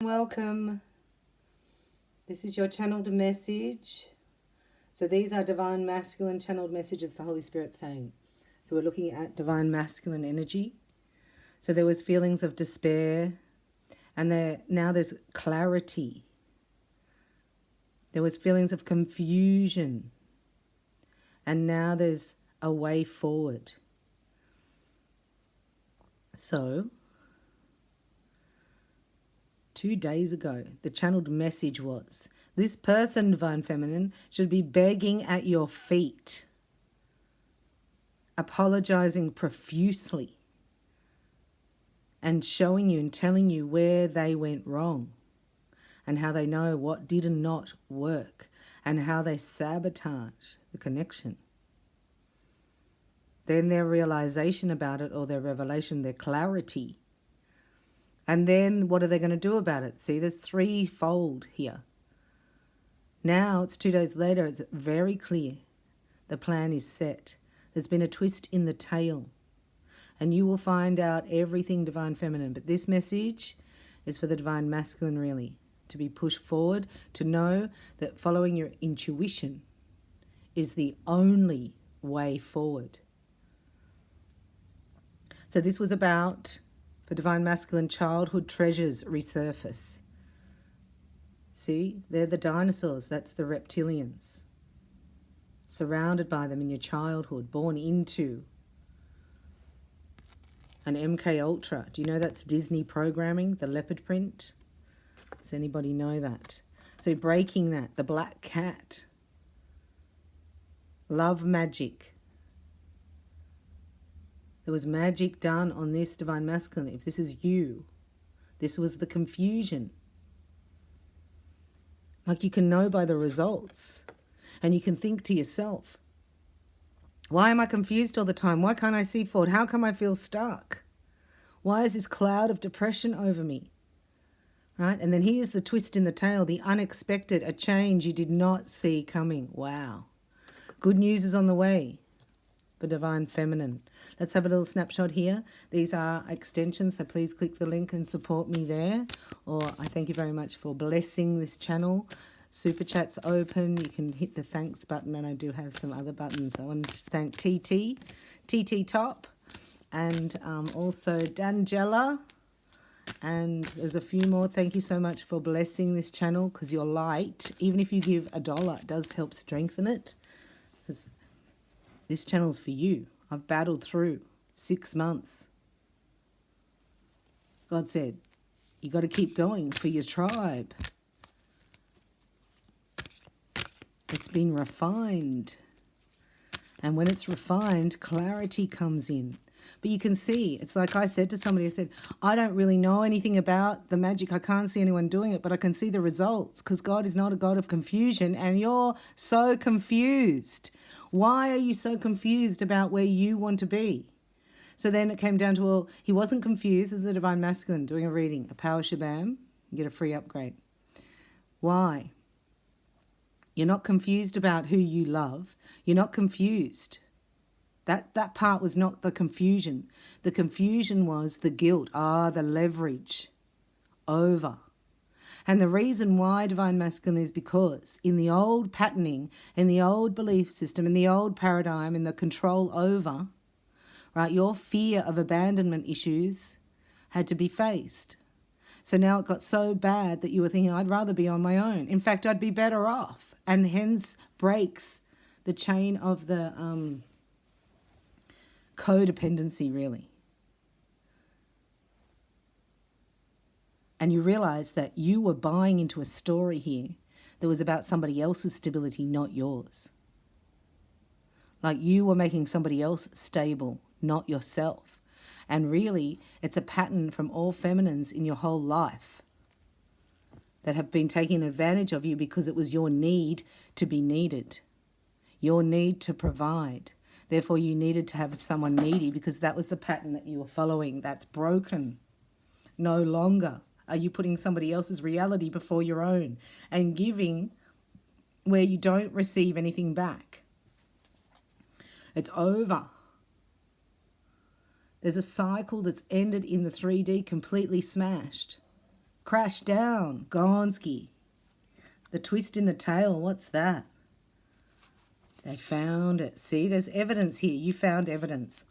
welcome. This is your channeled message. So these are divine masculine channeled messages the Holy Spirit's saying. So we're looking at divine masculine energy. So there was feelings of despair, and now there's clarity. There was feelings of confusion, and now there's a way forward. So 2 days ago, the channeled message was, this person, Divine Feminine, should be begging at your feet, apologizing profusely, and showing you and telling you where they went wrong, and how they know what did and not work, and how they sabotage the connection. Then their realization about it, or their revelation, their clarity. And then what are they going to do about it? See, there's threefold here. Now it's 2 days later, it's very clear. The plan is set. There's been a twist in the tail. And you will find out everything Divine Feminine. But this message is for the Divine Masculine, really. To be pushed forward, to know that following your intuition is the only way forward. So this was about, for Divine Masculine, childhood treasures resurface. See, they're the dinosaurs, that's the reptilians. Surrounded by them in your childhood, born into an MK Ultra. Do you know that's Disney programming, the leopard print? Does anybody know that? So breaking that, the black cat. Love magic. There was magic done on this Divine Masculine. If this is you, this was the confusion. Like you can know by the results. And you can think to yourself, why am I confused all the time? Why can't I see forward? How come I feel stuck? Why is this cloud of depression over me? Right? And then here's the twist in the tail, the unexpected, a change you did not see coming. Wow. Good news is on the way. For Divine Feminine. Let's have a little snapshot here. These are extensions, so please click the link and support me there. Or I thank you very much for blessing this channel. Super Chat's open. You can hit the thanks button, and I do have some other buttons. I want to thank TT Top, and also Dangela. And there's a few more. Thank you so much for blessing this channel, because your light, even if you give $1, it does help strengthen it. This channel's for you. I've battled through 6 months. God said, you got to keep going for your tribe. It's been refined. And when it's refined, clarity comes in. But you can see, it's like I said to somebody, I said, I don't really know anything about the magic. I can't see anyone doing it, but I can see the results, because God is not a God of confusion, and you're so confused. Why are you so confused about where you want to be? So then it came down to, well, he wasn't confused as a Divine Masculine doing a reading, a power shabam, you get a free upgrade. Why? You're not confused about who you love. You're not confused. That part was not the confusion. The confusion was the guilt, the leverage over. And the reason why Divine Masculine is because in the old patterning, in the old belief system, in the old paradigm, in the control over, right, your fear of abandonment issues had to be faced. So now it got so bad that you were thinking, I'd rather be on my own. In fact, I'd be better off. And hence breaks the chain of the codependency, really. And you realize that you were buying into a story here that was about somebody else's stability, not yours. Like you were making somebody else stable, not yourself. And really, it's a pattern from all feminines in your whole life that have been taking advantage of you because it was your need to be needed, your need to provide. Therefore, you needed to have someone needy because that was the pattern that you were following. That's broken. No longer are you putting somebody else's reality before your own and giving where you don't receive anything back. It's over. There's a cycle that's ended in the 3D, completely smashed. Crash down. Gonski. The twist in the tail. What's that? They found it. See, there's evidence here. You found evidence.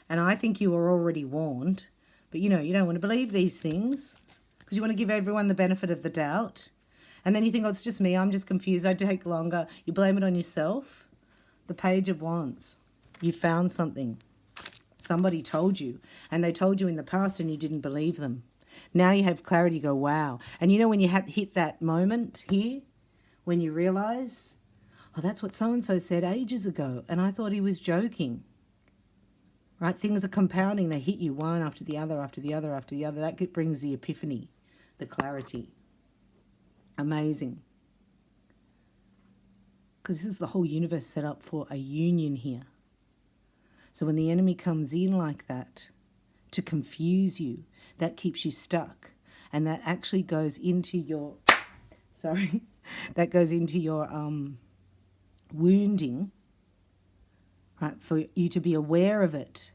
And I think you were already warned. But, you know, you don't want to believe these things because you want to give everyone the benefit of the doubt. And then you think, oh, it's just me. I'm just confused. I take longer. You blame it on yourself. The Page of Wands. You found something. Somebody told you. And they told you in the past and you didn't believe them. Now you have clarity. You go, wow. And you know when you hit that moment here, when you realise, oh, that's what so-and-so said ages ago. And I thought he was joking. Right? Things are compounding. They hit you one after the other, after the other, after the other. That brings the epiphany, the clarity. Amazing. Because this is the whole universe set up for a union here. So when the enemy comes in like that to confuse you, that keeps you stuck. And that actually goes into your, that goes into your wounding, right, for you to be aware of it.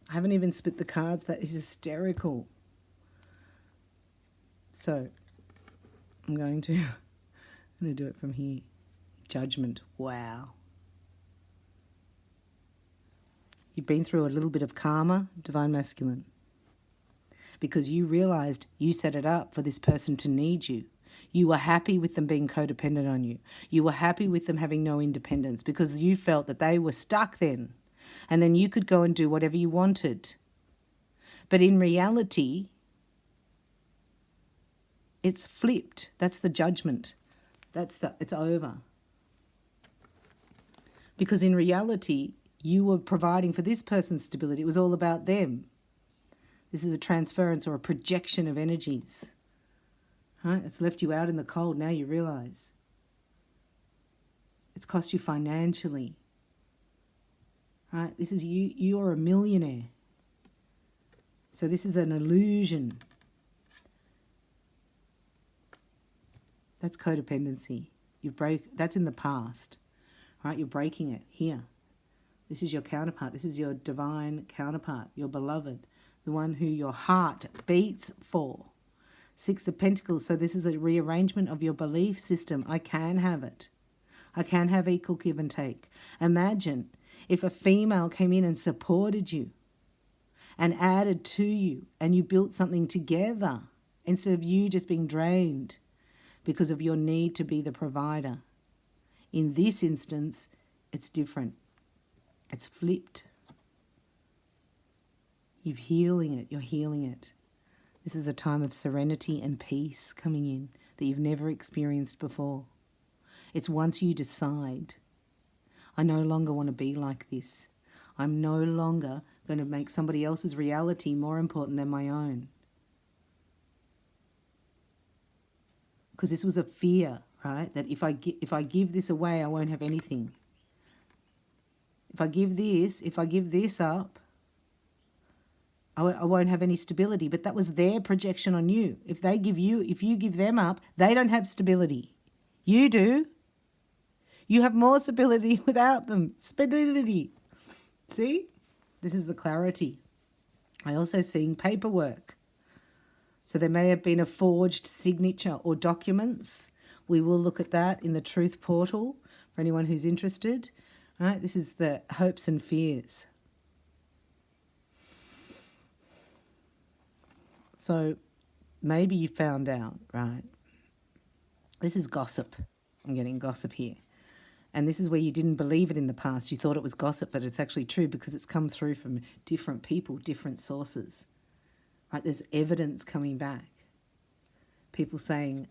I haven't even split the cards. That is hysterical. So I'm going to do it from here. Judgment. Wow. You've been through a little bit of karma, Divine Masculine, because you realized you set it up for this person to need you. You were happy with them being codependent on you. You were happy with them having no independence because you felt that they were stuck then. And then you could go and do whatever you wanted. But in reality, it's flipped. That's the judgment. It's over. Because in reality, you were providing for this person's stability. It was all about them. This is a transference or a projection of energies. Right? It's left you out in the cold. Now you realize. It's cost you financially. Right? This is you. You're a millionaire. So this is an illusion. That's codependency. That's in the past. Right? You're breaking it here. This is your counterpart. This is your divine counterpart, your beloved, the one who your heart beats for. Six of Pentacles. So this is a rearrangement of your belief system. I can have it. I can have equal give and take. Imagine if a female came in and supported you and added to you and you built something together instead of you just being drained because of your need to be the provider. In this instance, it's different. It's flipped. You're healing it. You're healing it. This is a time of serenity and peace coming in that you've never experienced before. It's once you decide, I no longer want to be like this. I'm no longer going to make somebody else's reality more important than my own. Because this was a fear, right? That if I give this away, I won't have anything. If I give this up, I won't have any stability. But that was their projection on you. If you give them up, they don't have stability. You do. You have more stability without them. Stability. See? This is the clarity. I also seeing paperwork. So there may have been a forged signature or documents. We will look at that in the Truth Portal for anyone who's interested. All right, this is the hopes and fears. So maybe you found out, right? This is gossip. I'm getting gossip here. And this is where you didn't believe it in the past. You thought it was gossip, but it's actually true because it's come through from different people, different sources. Right? There's evidence coming back. People saying,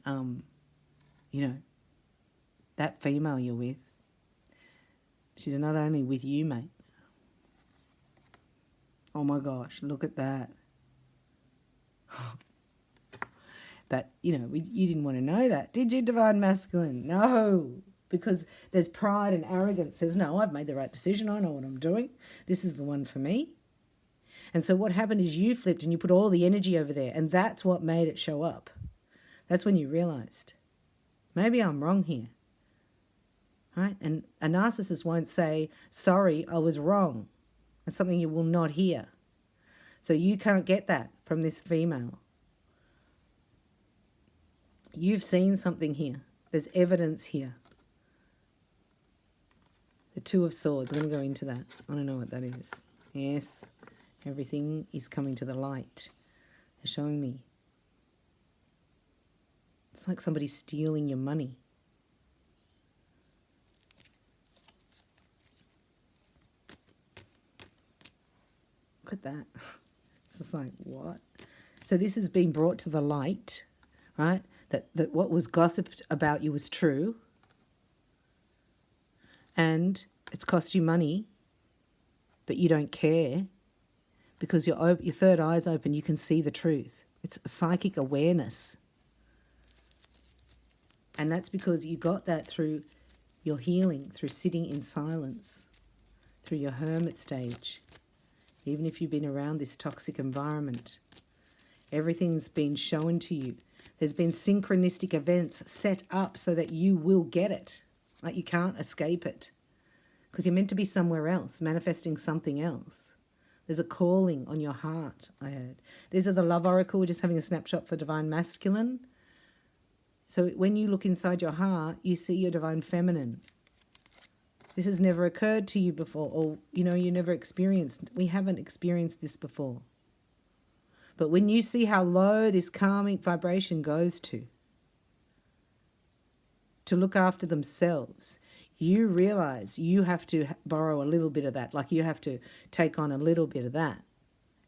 you know, that female you're with, she's not only with you, mate. Oh my gosh, look at that. But, you know, you didn't want to know that, did you, Divine Masculine? No, because there's pride and arrogance. Says, no, I've made the right decision. I know what I'm doing. This is the one for me. And so what happened is you flipped and you put all the energy over there, and that's what made it show up. That's when you realized, maybe I'm wrong here. Right? And a narcissist won't say, sorry, I was wrong. That's something you will not hear. So you can't get that from this female. You've seen something here. There's evidence here. The Two of Swords. I'm going to go into that. I don't know what that is. Yes, everything is coming to the light. They're showing me. It's like somebody's stealing your money. Look at that. It's just like, what? So this has been brought to the light, right? That what was gossiped about you was true. And it's cost you money, but you don't care because your third eye's open. You can see the truth. It's psychic awareness. And that's because you got that through your healing, through sitting in silence, through your hermit stage. Even if you've been around this toxic environment, everything's been shown to you. There's been synchronistic events set up so that you will get it. Like you can't escape it because you're meant to be somewhere else, manifesting something else. There's a calling on your heart, I heard. These are the love oracle. We're just having a snapshot for divine masculine. So when you look inside your heart, you see your divine feminine. This has never occurred to you before, or, you know, you never experienced. We haven't experienced this before. But when you see how low this karmic vibration goes to look after themselves, you realize you have to borrow a little bit of that. Like you have to take on a little bit of that.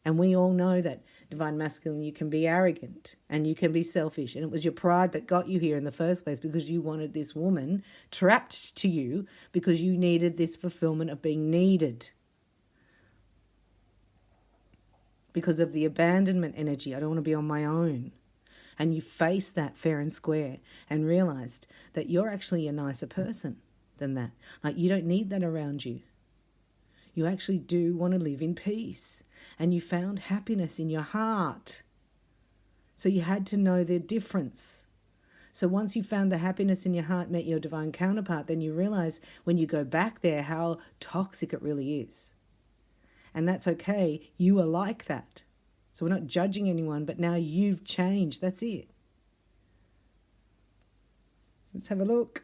And we all know that divine masculine, you can be arrogant and you can be selfish. And it was your pride that got you here in the first place because you wanted this woman trapped to you because you needed this fulfillment of being needed. Because of the abandonment energy, I don't want to be on my own. And you faced that fair and square and realized that you're actually a nicer person than that. Like you don't need that around you. You actually do want to live in peace. And you found happiness in your heart. So you had to know the difference. So once you found the happiness in your heart, met your divine counterpart, then you realize when you go back there how toxic it really is. And that's okay. You are like that. So we're not judging anyone, but now you've changed. That's it. Let's have a look.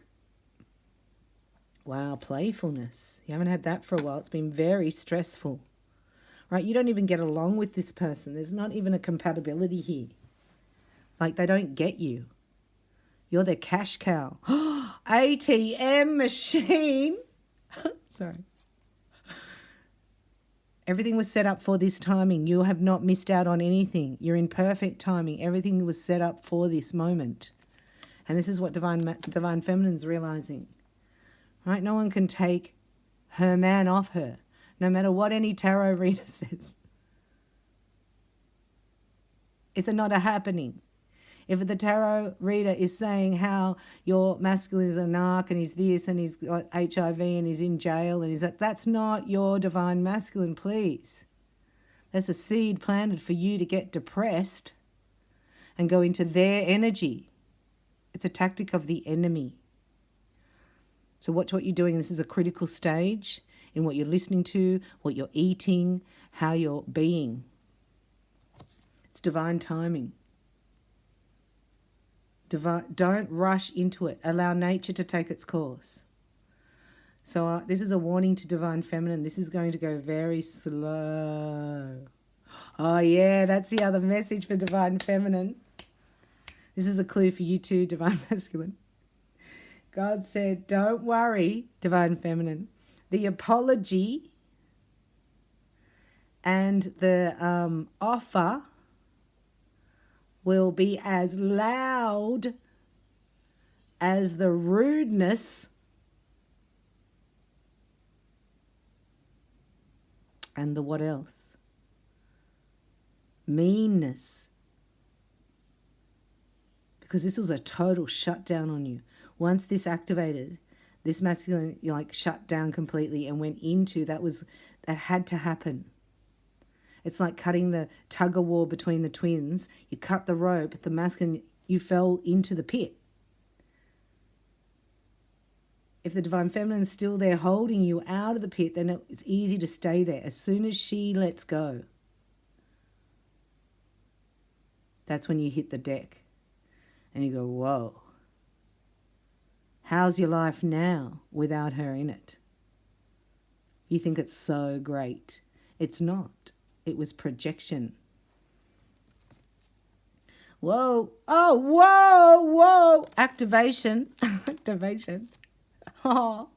Wow, playfulness. You haven't had that for a while. It's been very stressful. Right? You don't even get along with this person. There's not even a compatibility here. Like they don't get you. You're their cash cow. ATM machine. Sorry. Everything was set up for this timing. You have not missed out on anything. You're in perfect timing. Everything was set up for this moment. And this is what Divine Feminine's realizing. Right? No one can take her man off her, no matter what any tarot reader says. It's not a happening. If the tarot reader is saying how your masculine is a narc and he's this and he's got HIV and he's in jail and he's that, that's not your divine masculine, please. That's a seed planted for you to get depressed and go into their energy. It's a tactic of the enemy. So watch what you're doing. This is a critical stage in what you're listening to, what you're eating, how you're being. It's divine timing. Don't rush into it. Allow nature to take its course. So this is a warning to Divine Feminine. This is going to go very slow. Oh yeah, that's the other message for Divine Feminine. This is a clue for you too, Divine Masculine. God said, don't worry, Divine Feminine. The apology and the offer will be as loud as the rudeness and the what else? Meanness. Because this was a total shutdown on you. Once this activated, this masculine, you like shut down completely and went into that had to happen. It's like cutting the tug of war between the twins. You cut the rope, the masculine, you fell into the pit. If the Divine Feminine is still there holding you out of the pit, then it's easy to stay there. As soon as she lets go, That's when you hit the deck and you go, whoa. How's your life now without her in it? You think it's so great. It's not. It was projection. Whoa. Oh, whoa, whoa. Activation. Activation. Oh.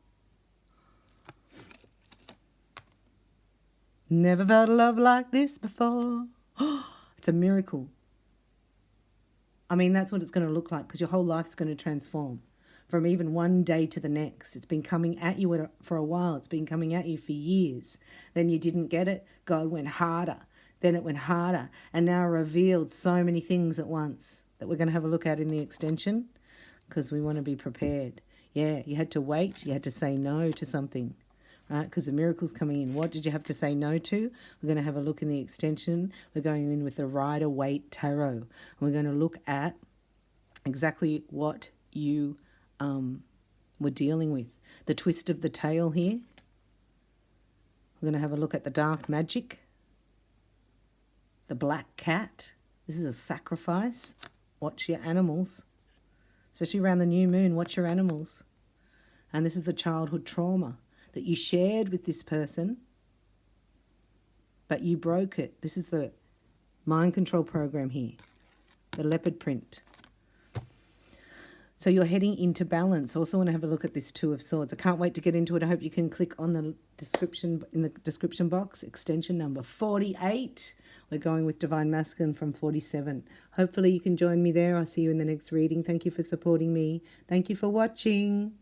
Never felt a love like this before. It's a miracle. I mean, that's what it's going to look like, because your whole life's going to transform from even one day to the next. It's been coming at you for a while. It's been coming at you for years. Then you didn't get it. God went harder. Then it went harder. And now revealed so many things at once that we're going to have a look at in the extension, because we want to be prepared. Yeah, you had to wait. You had to say no to something, right? Because the miracle's coming in. What did you have to say no to? We're going to have a look in the extension. We're going in with the Rider-Waite Tarot. And we're going to look at exactly what you we're dealing with. The twist of the tail here. We're going to have a look at the dark magic. The black cat. This is a sacrifice. Watch your animals. Especially around the new moon, watch your animals. And this is the childhood trauma that you shared with this person, but you broke it. This is the mind control program here. The leopard print. So you're heading into balance. Also want to have a look at this Two of Swords. I can't wait to get into it. I hope you can click on the description in the description box. Extension number 48. We're going with Divine Masculine from 47. Hopefully you can join me there. I'll see you in the next reading. Thank you for supporting me. Thank you for watching.